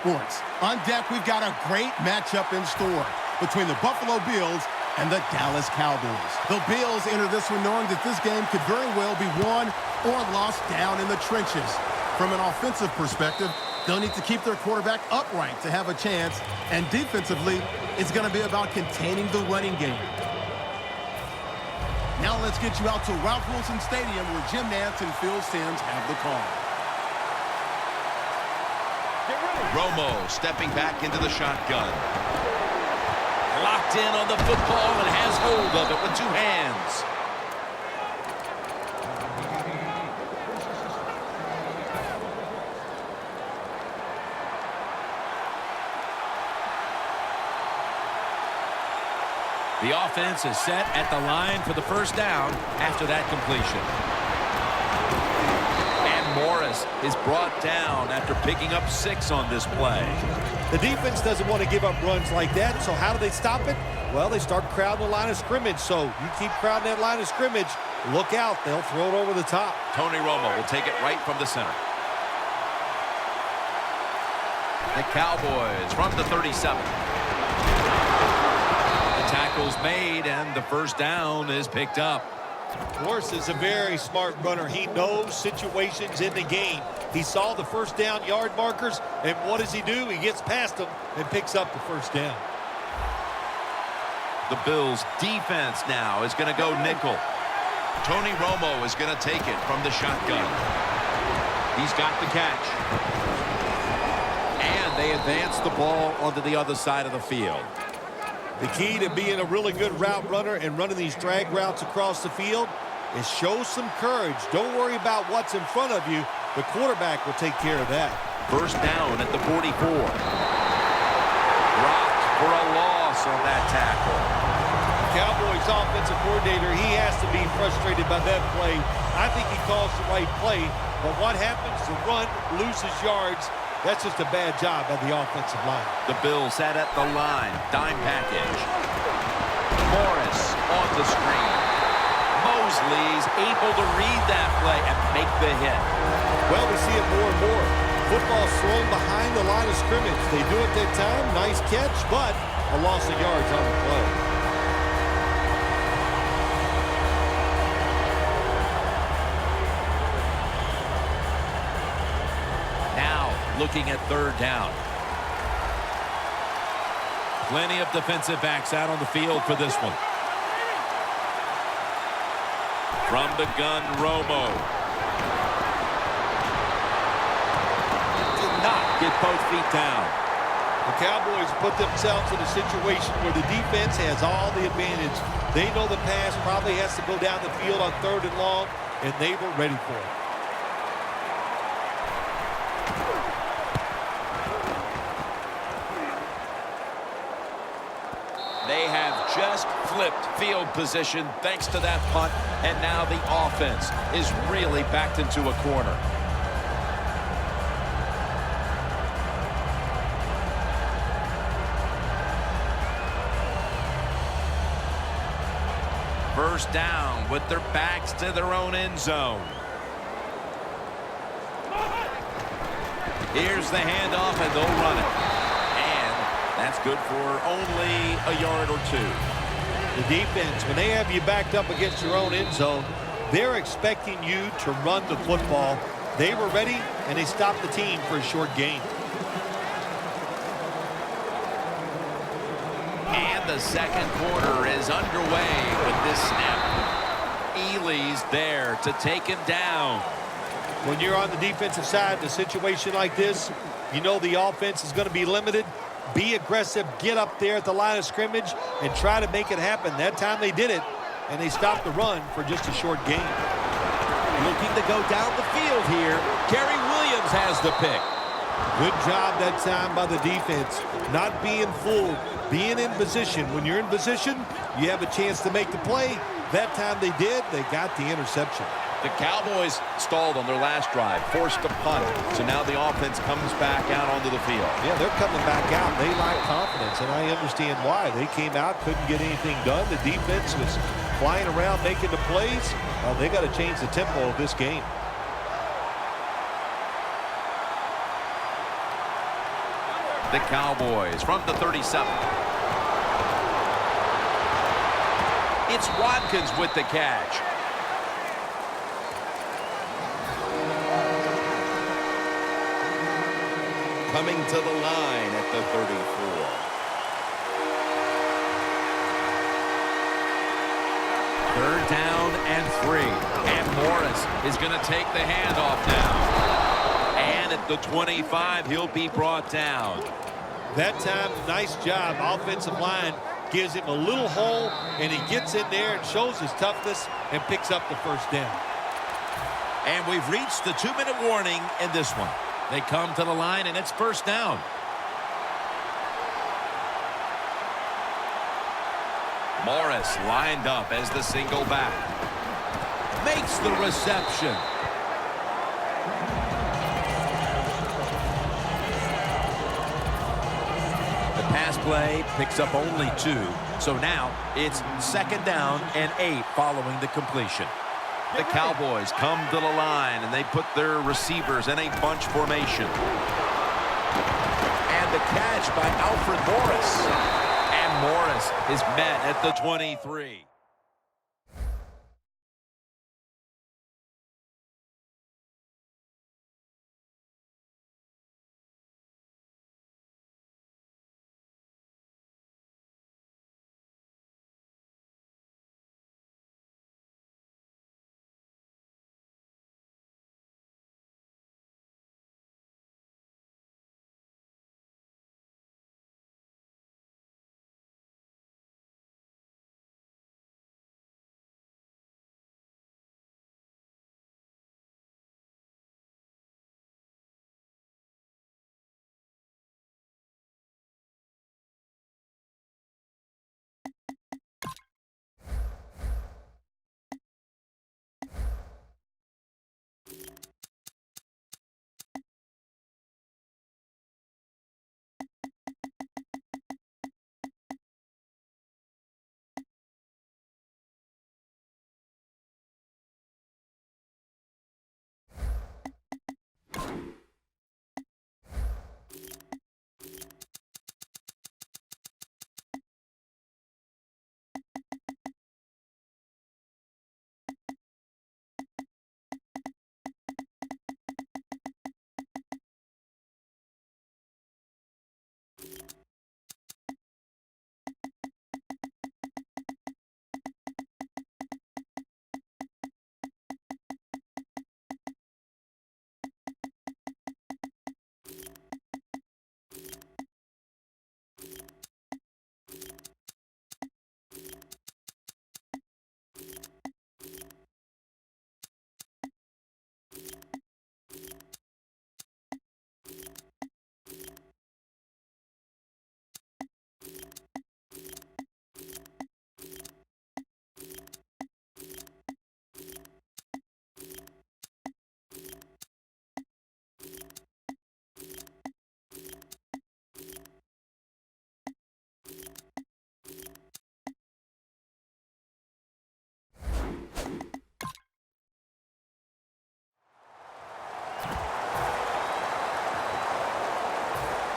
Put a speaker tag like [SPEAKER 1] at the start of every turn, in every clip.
[SPEAKER 1] sports. On deck, we've got a great matchup in store between the Buffalo Bills and the Dallas Cowboys. The Bills enter this one knowing that this game could very well be won or lost down in the trenches. From an offensive perspective, they'll need to keep their quarterback upright to have a chance, and defensively, it's going to be about containing the running game. Now let's get you out to Ralph Wilson Stadium where Jim Nantz and Phil Simms have the call.
[SPEAKER 2] Romo stepping back into the shotgun. Locked in on the football and has hold of it with two hands. The offense is set at the line for the first down after that completion. And Morris is brought down after picking up 6 on this play.
[SPEAKER 3] The defense doesn't want to give up runs like that, so how do they stop it? Well, they start crowding the line of scrimmage, so you keep crowding that line of scrimmage, look out, they'll throw it over the top.
[SPEAKER 2] Tony Romo will take it right from the center. The Cowboys from the 37. Tackles made, and the first down is picked up.
[SPEAKER 3] Morris is a very smart runner. He knows situations in the game. He saw the first down yard markers, and what does he do? He gets past them and picks up the first down.
[SPEAKER 2] The Bills' defense now is going to go nickel. Tony Romo is going to take it from the shotgun. He's got the catch. And they advance the ball onto the other side of the field.
[SPEAKER 3] The key to being a really good route runner and running these drag routes across the field is show some courage. Don't worry about what's in front of you. The quarterback will take care of that.
[SPEAKER 2] First down at the 44. Rocked for a loss on that tackle.
[SPEAKER 3] Cowboys offensive coordinator, he has to be frustrated by that play. I think he calls the right play, but what happens? The run loses yards. That's just a bad job by the offensive line.
[SPEAKER 2] The Bills sat at the line. Dime package. Morris on the screen. Mosley's able to read that play and make the hit.
[SPEAKER 3] Well, we see it more and more. Football thrown behind the line of scrimmage. They do it that time. Nice catch, but a loss of yards on the play.
[SPEAKER 2] Looking at third down. Plenty of defensive backs out on the field for this one. From the gun, Romo. Did not get both feet down.
[SPEAKER 3] The Cowboys put themselves in a situation where the defense has all the advantage. They know the pass probably has to go down the field on 3rd and long, and they were ready for it.
[SPEAKER 2] They have just flipped field position thanks to that punt, and now the offense is really backed into a corner. First down with their backs to their own end zone. Here's the handoff, and they'll run it. That's good for only a yard or 2.
[SPEAKER 3] The defense, when they have you backed up against your own end zone, they're expecting you to run the football. They were ready, and they stopped the team for a short gain.
[SPEAKER 2] And the second quarter is underway with this snap. Ely's there to take him down.
[SPEAKER 3] When you're on the defensive side in a situation like this, you know the offense is going to be limited. Be aggressive, get up there at the line of scrimmage, and try to make it happen. That time they did it, and they stopped the run for just a short gain.
[SPEAKER 2] Looking to go down the field here. Gary Williams has the pick.
[SPEAKER 3] Good job that time by the defense. Not being fooled, being in position. When you're in position, you have a chance to make the play. That time they did, they got the interception.
[SPEAKER 2] The Cowboys stalled on their last drive, forced a punt. So now the offense comes back out onto the field.
[SPEAKER 3] Yeah, they're coming back out. They lack confidence, and I understand why. They came out, couldn't get anything done. The defense was flying around making the plays. Well, they got to change the tempo of this game.
[SPEAKER 2] The Cowboys from the 37. It's Watkins with the catch.
[SPEAKER 4] Coming to the line at the 34.
[SPEAKER 2] Third down and 3. And Morris is going to take the handoff now. And at the 25, he'll be brought down.
[SPEAKER 3] That time, nice job. Offensive line gives him a little hole, and he gets in there and shows his toughness and picks up the first down.
[SPEAKER 2] And we've reached the 2-minute warning in this one. They come to the line, and it's first down. Morris lined up as the single back. Makes the reception. The pass play picks up only 2. So now it's second down and 8 following the completion. The Cowboys come to the line, and they put their receivers in a bunch formation. And the catch by Alfred Morris. And Morris is met at the 23.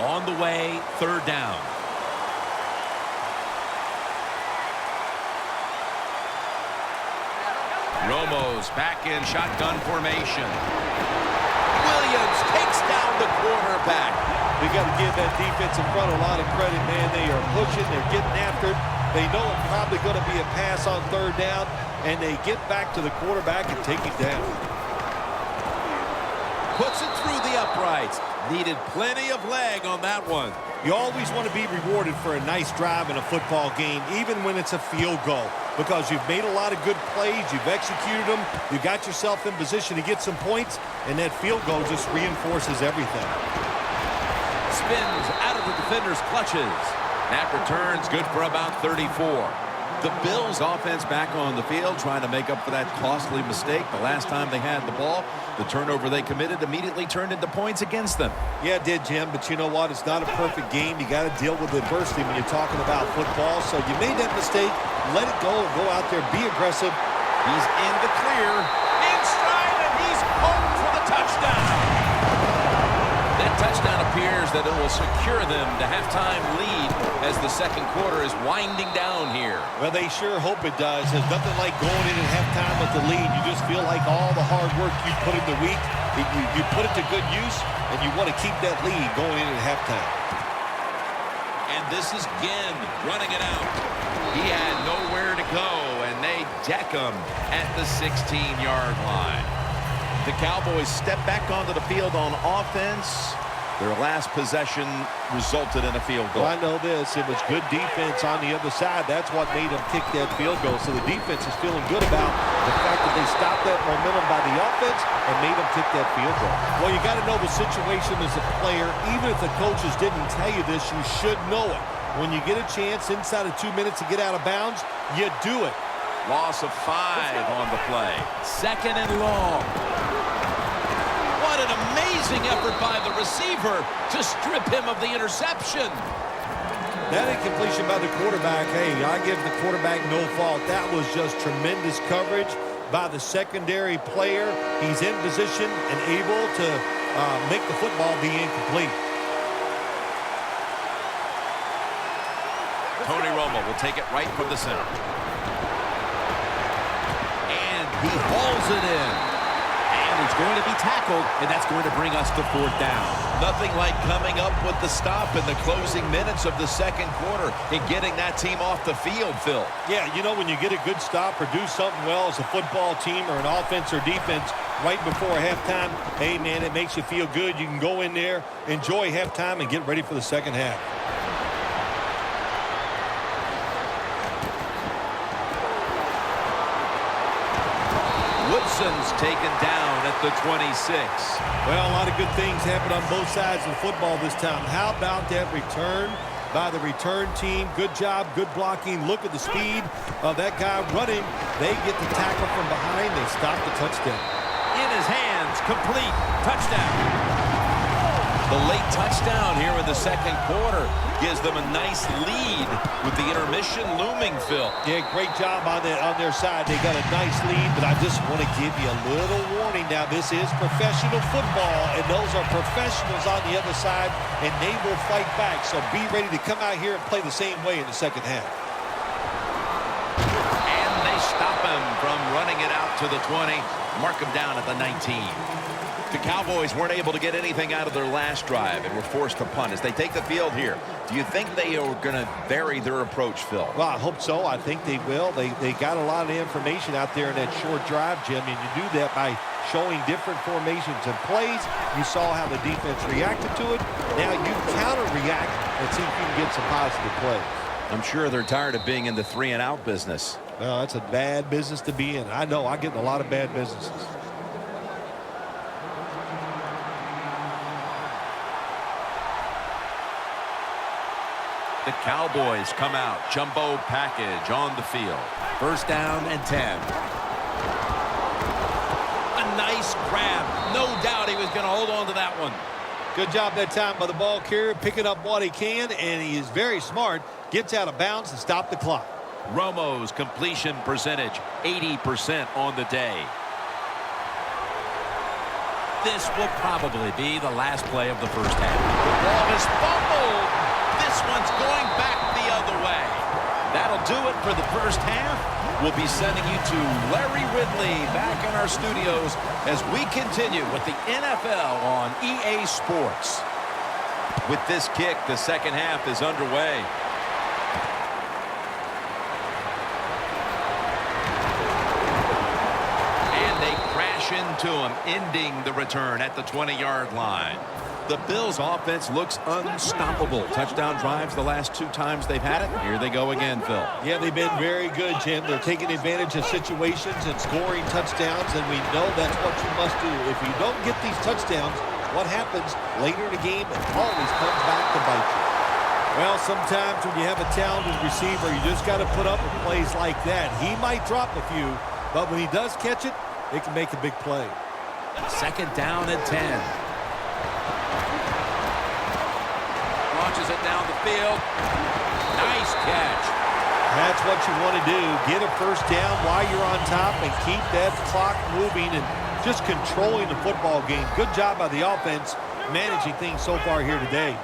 [SPEAKER 2] On the way, third down. Romo's back in shotgun formation. Williams takes down the quarterback.
[SPEAKER 3] We got to give that defensive front a lot of credit, man. They are pushing, they're getting after it. They know it's probably going to be a pass on third down, and they get back to the quarterback and take him down.
[SPEAKER 2] Puts it through the uprights. Needed plenty of leg on that one.
[SPEAKER 3] You always want to be rewarded for a nice drive in a football game, even when it's a field goal, because you've made a lot of good plays, you've executed them, you got yourself in position to get some points, and that field goal just reinforces everything.
[SPEAKER 2] Spins out of the defender's clutches. That return's good for about 34. The Bills offense back on the field trying to make up for that costly mistake. The last time they had the ball, the turnover they committed immediately turned into points against them.
[SPEAKER 3] Yeah, it did, Jim, but you know what? It's not a perfect game. You got to deal with adversity when you're talking about football. So you made that mistake, let it go, and go out there, be aggressive.
[SPEAKER 2] He's in the clear, in stride, and he's home for the touchdown. That touchdown appears that it will secure them to halftime lead as the second quarter is winding down here.
[SPEAKER 3] Well, they sure hope it does. There's nothing like going in at halftime with the lead. You just feel like all the hard work you put in the week, you put it to good use, and you want to keep that lead going in at halftime.
[SPEAKER 2] And this is Ginn running it out. He had nowhere to go, and they deck him at the 16-yard line. The Cowboys step back onto the field on offense. Their last possession resulted in a field goal.
[SPEAKER 3] Well, I know this. It was good defense on the other side. That's what made them kick that field goal. So the defense is feeling good about the fact that they stopped that momentum by the offense and made them kick that field goal. Well, you got to know the situation as a player. Even if the coaches didn't tell you this, you should know it. When you get a chance inside of 2 minutes to get out of bounds, you do it.
[SPEAKER 2] Loss of 5 on the play. Second and long. What an amazing effort by the receiver to strip him of the interception.
[SPEAKER 3] That incompletion by the quarterback, hey, I give the quarterback no fault. That was just tremendous coverage by the secondary player. He's in position and able to make the football be incomplete.
[SPEAKER 2] Tony Romo will take it right from the center. And he hauls it in. And he's going to be tackled, and that's going to bring us to fourth down. Nothing like coming up with the stop in the closing minutes of the second quarter and getting that team off the field, Phil.
[SPEAKER 3] Yeah, you know, when you get a good stop or do something well as a football team or an offense or defense right before halftime, hey, man, it makes you feel good. You can go in there, enjoy halftime, and get ready for the second half.
[SPEAKER 2] Woodson's taken down at the 26.
[SPEAKER 3] Well, a lot of good things happened on both sides of the football this time. How about that return by the return team? Good job, good blocking. Look at the speed of that guy running. They get the tackle from behind. They stop the touchdown.
[SPEAKER 2] In his hands, complete, touchdown. The late touchdown here in the second quarter gives them a nice lead with the intermission looming, Phil.
[SPEAKER 3] Yeah, great job on their side. They got a nice lead, but I just want to give you a little warning now. This is professional football, and those are professionals on the other side, and they will fight back. So be ready to come out here and play the same way in the second half.
[SPEAKER 2] And they stop him from running it out to the 20, mark him down at the 19. The Cowboys weren't able to get anything out of their last drive and were forced to punt as they take the field here. Do you think they are going to vary their approach, Phil?
[SPEAKER 3] Well, I hope so. I think they will. They got a lot of information out there in that short drive, Jim, and you do that by showing different formations and plays. You saw how the defense reacted to it. Now you counter-react and see if you can get some positive plays.
[SPEAKER 2] I'm sure they're tired of being in the 3-and-out business.
[SPEAKER 3] Well, that's a bad business to be in. I know. I get in a lot of bad businesses.
[SPEAKER 2] The Cowboys come out, jumbo package on the field. First down and 10. A nice grab. No doubt he was going to hold on to that one.
[SPEAKER 3] Good job that time by the ball carrier, picking up what he can, and he is very smart. Gets out of bounds and stop the clock.
[SPEAKER 2] Romo's completion percentage, 80% on the day. This will probably be the last play of the first half. The ball is fumbled. This one's going back the other way. That'll do it for the first half. We'll be sending you to Larry Ridley back in our studios as we continue with the NFL on EA Sports. With this kick, the second half is underway. And they crash into him, ending the return at the 20-yard line. The Bills' offense looks unstoppable. Touchdown drives the last 2 times they've had it. Here they go again, Phil.
[SPEAKER 3] Yeah, they've been very good, Jim. They're taking advantage of situations and scoring touchdowns, and we know that's what you must do. If you don't get these touchdowns, what happens later in the game? It always comes back to bite you. Well, sometimes when you have a talented receiver, you just got to put up with plays like that. He might drop a few, but when he does catch it, it can make a big play.
[SPEAKER 2] Second down and 10. Launches it down the field. Nice catch.
[SPEAKER 3] That's what you want to do. Get a first down while you're on top and keep that clock moving and just controlling the football game. Good job by the offense managing things so far here today.